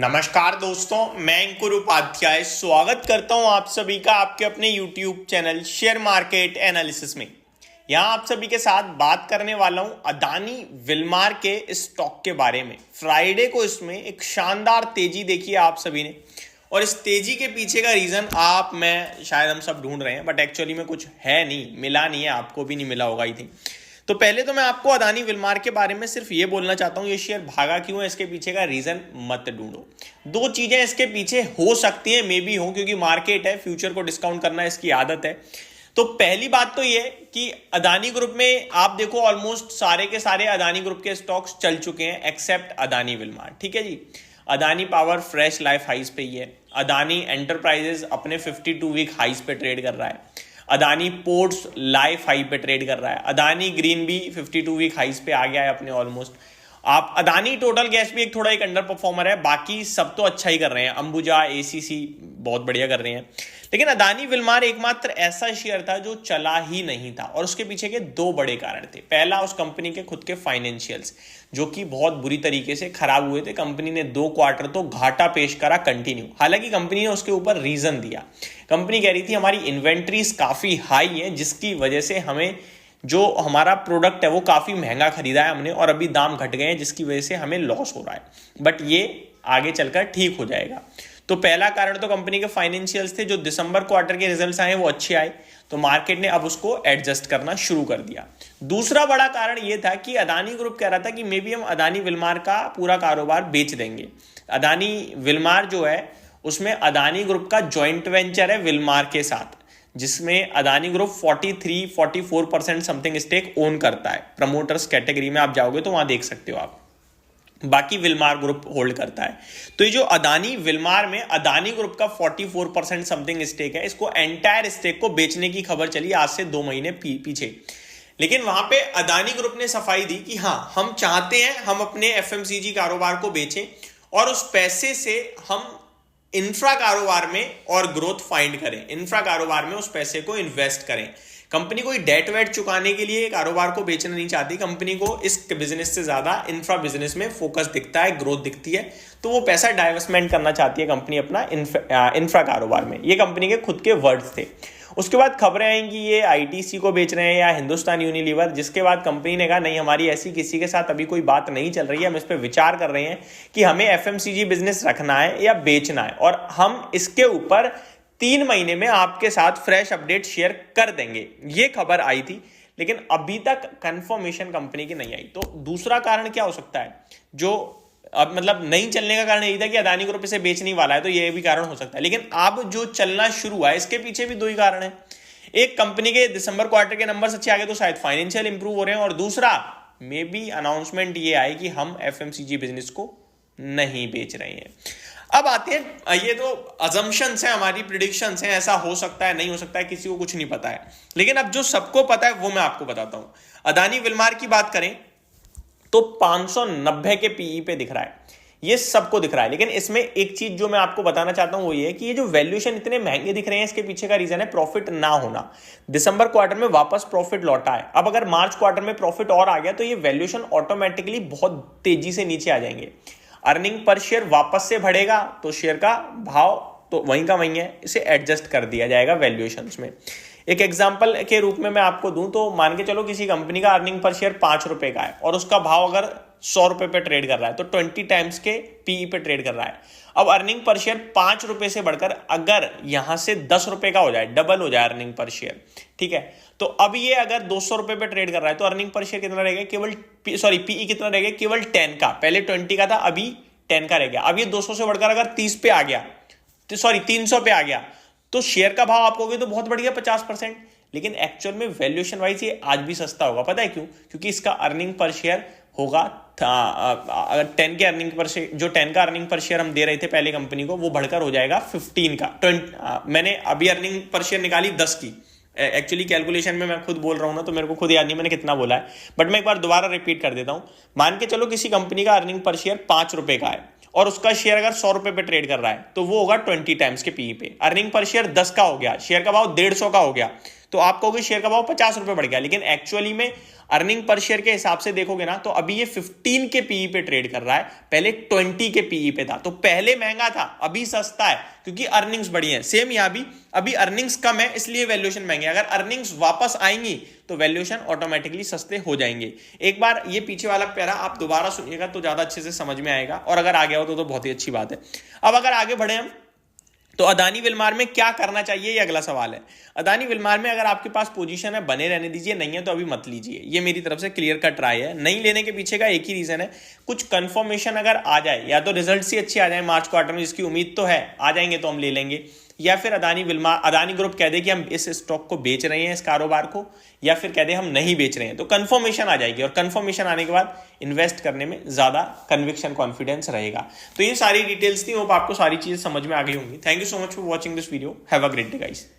नमस्कार दोस्तों, मैं अंकुर उपाध्याय स्वागत करता हूं आप सभी का आपके अपने YouTube channel share market analysis में। यहां आप सभी के साथ बात करने वाला हूं अदानी विलमार के स्टॉक के बारे में। फ्राइडे को इसमें एक शानदार तेजी देखी है आप सभी ने, और इस तेजी के पीछे का रीजन आप मैं शायद हम सब ढूंढ रहे हैं, बट एक्चुअली में कुछ है नहीं, मिला नहीं है, आपको भी नहीं मिला होगा आई थिंक। तो पहले तो मैं आपको अदानी विलमार के बारे में सिर्फ ये बोलना चाहता हूं, ये शेयर भागा क्यों है, इसके पीछे का रीजन मत ढूंढो। दो चीजें इसके पीछे हो सकती हैं, मे बी हो, क्योंकि मार्केट है, फ्यूचर को डिस्काउंट करना इसकी आदत है। तो पहली बात तो ये कि अदानी ग्रुप में आप देखो ऑलमोस्ट सारे के सारे अदानी ग्रुप के स्टॉक्स चल चुके हैं एक्सेप्ट अदानी विलमार। ठीक है जी। अदानी पावर फ्रेश लाइफ हाइस पे ही है। अदानी एंटरप्राइजेस अपने 52 वीक हाइस पे ट्रेड कर रहा है। अदानी पोर्ट्स लाइफ हाई पे ट्रेड कर रहा है। अदानी ग्रीन भी 52 वीक हाइस पे आ गया है अपने ऑलमोस्ट। आप अदानी टोटल गैस भी एक थोड़ा एक अंडर परफॉर्मर है, बाकी सब तो अच्छा ही कर रहे हैं। अंबुजा एसीसी बहुत बढ़िया कर रहे हैं, लेकिन अदानी विलमार एकमात्र ऐसा शेयर था जो चला ही नहीं था, और उसके पीछे के दो बड़े कारण थे। पहला, उस कंपनी के खुद के फाइनेंशियल्स जो कि बहुत बुरी तरीके से खराब हुए थे। कंपनी ने 2 क्वार्टर तो घाटा पेश करा कंटिन्यू, हालांकि कंपनी ने उसके ऊपर रीजन दिया। कंपनी कह रही थी हमारी इन्वेंट्रीज काफी हाई है, जिसकी वजह से हमें जो हमारा प्रोडक्ट है वो काफी महंगा खरीदा है हमने, और अभी दाम घट गए हैं, जिसकी वजह से हमें लॉस हो रहा है, बट ये आगे चलकर ठीक हो जाएगा। तो पहला कारण तो कंपनी के फाइनेंशियल्स थे। जो दिसंबर क्वार्टर के रिजल्ट्स आए वो अच्छे आए, तो मार्केट ने अब उसको एडजस्ट करना शुरू कर दिया। दूसरा बड़ा कारण यह था कि अदानी ग्रुप कह रहा था कि मे बी हम अदानी विलमार का पूरा कारोबार बेच देंगे। अदानी विलमार जो है उसमें अदानी ग्रुप का जॉइंट वेंचर है विलमार के साथ, जिसमें Adani group 43-44% something stake own करता है। प्रमोटर्स कैटेगरी में आप जाओगे तो वहां देख सकते हो आप, बाकी विलमार ग्रुप होल्ड करता है। तो ये जो अदानी विलमार में अदानी ग्रुप का 44% समथिंग स्टेक है, इसको एंटायर स्टेक को बेचने की खबर चली आज से 2 महीने पीछे। लेकिन वहां पे अदानी ग्रुप ने सफाई दी कि हाँ, हम चाहते हैं हम अपने एफएमसीजी कारोबार को बेचें, और उस पैसे से हम इंफ्रा कारोबार में और ग्रोथ फाइंड करें, इंफ्रा कारोबार में उस पैसे को इन्वेस्ट करें। कंपनी कोई डेट वेट चुकाने के लिए कारोबार को बेचना नहीं चाहती। कंपनी को इस बिजनेस से ज्यादा इंफ्रा बिजनेस में फोकस दिखता है, ग्रोथ दिखती है, तो वो पैसा डाइवर्समेंट करना चाहती है कंपनी अपना इंफ्रा कारोबार में। ये कंपनी के खुद के वर्ड्स थे। उसके बाद खबरें आई कि ये आईटीसी को बेच रहे हैं या हिंदुस्तान यूनिलीवर, जिसके बाद कंपनी ने कहा नहीं, हमारी ऐसी किसी के साथ अभी कोई बात नहीं चल रही है, हम इस पर विचार कर रहे हैं कि हमें एफएमसीजी बिजनेस रखना है या बेचना है, और हम इसके ऊपर 3 महीने में आपके साथ फ्रेश अपडेट शेयर कर देंगे। ये खबर आई थी, लेकिन अभी तक कंफर्मेशन कंपनी की नहीं आई। तो दूसरा कारण क्या हो सकता है, जो अब मतलब नहीं चलने का कारण यही था कि अदानी ग्रुप इसे बेचने वाला है, तो ये भी कारण हो सकता है। लेकिन अब जो चलना शुरू हुआ है, इसके पीछे भी 2 ही कारण है। एक, कंपनी के दिसंबर क्वार्टर के नंबर्स अच्छे आ गए तो शायद फाइनेंशियल इंप्रूव हो रहे हैं, और दूसरा मे बी अनाउंसमेंट ये आए कि हम एफएमसीजी बिजनेस को नहीं बेच रहे हैं। अब आते हैं, ये तो अजम्पशंस हैं, हमारी प्रिडिक्शंस हैं, ऐसा हो सकता है, नहीं हो सकता है, किसी को कुछ नहीं पता है। लेकिन अब जो सबको पता है वो मैं आपको बताता हूं। अदानी विलमार की बात करें तो 590 के पीई पे दिख रहा है, ये सबको दिख रहा है। लेकिन इसमें एक चीज जो मैं आपको बताना चाहता हूं वो ये है कि ये जो वैल्यूएशन इतने महंगे दिख रहे हैं, इसके पीछे का रीजन है प्रॉफिट ना होना। दिसंबर क्वार्टर में वापस प्रॉफिट लौटा है, अब अगर मार्च क्वार्टर में प्रॉफिट और आ गया तो ये वैल्यूएशन ऑटोमेटिकली बहुत तेजी से नीचे आ जाएंगे। अर्निंग पर शेयर वापस से बढ़ेगा तो शेयर का भाव तो वहीं का वहीं है, इसे एडजस्ट कर दिया जाएगा वैल्यूएशंस में। एक एग्जांपल के रूप में मैं आपको दूं तो मान के चलो किसी कंपनी का अर्निंग पर शेयर 5 रुपए का है, और उसका भाव अगर 100 रुपए पे ट्रेड कर रहा है, तो 20 टाइम्स के पीई पे ट्रेड कर रहा है। अब अर्निंग पर शेयर 5 रुपए से बढ़कर अगर यहां से 10 रुपए का हो जाए, डबल हो जाए अर्निंग पर शेयर, ठीक है, तो अब ये अगर 200 रुपए पे ट्रेड कर रहा है तो अर्निंग पर शेयर कितना रहेगा, केवल पीई कितना रहेगा, केवल 10 का। पहले 20 का था, अभी 10 का रह गया। अब ये 200 से बढ़कर अगर 30 पे आ गया, 300 पे आ गया, तो शेयर का भाव आप कहोगे तो बहुत बढ़ गया 50%, लेकिन एक्चुअल में वैल्यूएशन वाइज ये आज भी सस्ता होगा। पता है क्यों? क्योंकि इसका अर्निंग पर शेयर होगा अगर 10 के अर्निंग पर शेयर, जो 10 का अर्निंग पर शेयर हम दे रहे थे पहले कंपनी को, वो बढ़कर हो जाएगा 15 का। मैंने अभी अर्निंग पर शेयर निकाली 10 की। एक्चुअली कैलकुलेशन में मैं खुद बोल रहा हूं ना, तो मेरे को खुद याद नहीं मैंने कितना बोला है, बट मैं एक बार दोबारा रिपीट कर देता हूं। मान के चलो किसी कंपनी का अर्निंग पर शेयर 5 रुपए का है, और उसका शेयर अगर 100 रुपए पे ट्रेड कर रहा है, तो वो होगा 20 टाइम्स के पीई पे। अर्निंग पर शेयर 10 का हो गया, शेयर का भाव 150 का हो गया, तो आप कहोगे शेयर का भाव 50 रुपए बढ़ गया, लेकिन एक्चुअली में अर्निंग पर शेयर के हिसाब से देखोगे ना तो अभी ये 15 के पीई पे ट्रेड कर रहा है, पहले 20 के पीई पे था। तो पहले महंगा था, अभी सस्ता है क्योंकि अर्निंग्स बढ़ी है। सेम यहां भी अभी अर्निंग्स कम है इसलिए वैल्यूएशन महंगे। अगर अर्निंग्स वापस आएंगी तो वैल्यूएशन ऑटोमेटिकली सस्ते हो जाएंगे। एक बार ये पीछे वाला पैरा आप दोबारा सुनिएगा तो ज्यादा अच्छे से समझ में आएगा, और अगर आ गया हो तो बहुत ही अच्छी बात है। अब अगर आगे बढ़े हम तो अदानी विलमार में क्या करना चाहिए, ये अगला सवाल है। अदानी विलमार में अगर आपके पास पोजीशन है बने रहने दीजिए, नहीं है तो अभी मत लीजिए। ये मेरी तरफ से क्लियर कट राय है। नहीं लेने के पीछे का एक ही रीजन है, कुछ कंफर्मेशन अगर आ जाए, या तो रिजल्ट ही अच्छे आ जाए मार्च क्वार्टर में, जिसकी उम्मीद तो है आ जाएंगे तो हम ले लेंगे, या फिर अदानी ग्रुप कह दे कि हम इस स्टॉक को बेच रहे हैं, इस कारोबार को, या फिर कह दे हम नहीं बेच रहे हैं, तो कंफर्मेशन आ जाएगी। और कंफर्मेशन आने के बाद इन्वेस्ट करने में ज्यादा कन्विक्शन कॉन्फिडेंस रहेगा। तो ये सारी डिटेल्स थी, होप आपको सारी चीजें समझ में आ गई होंगी। Thank you so much for watching this video. Have a great day guys.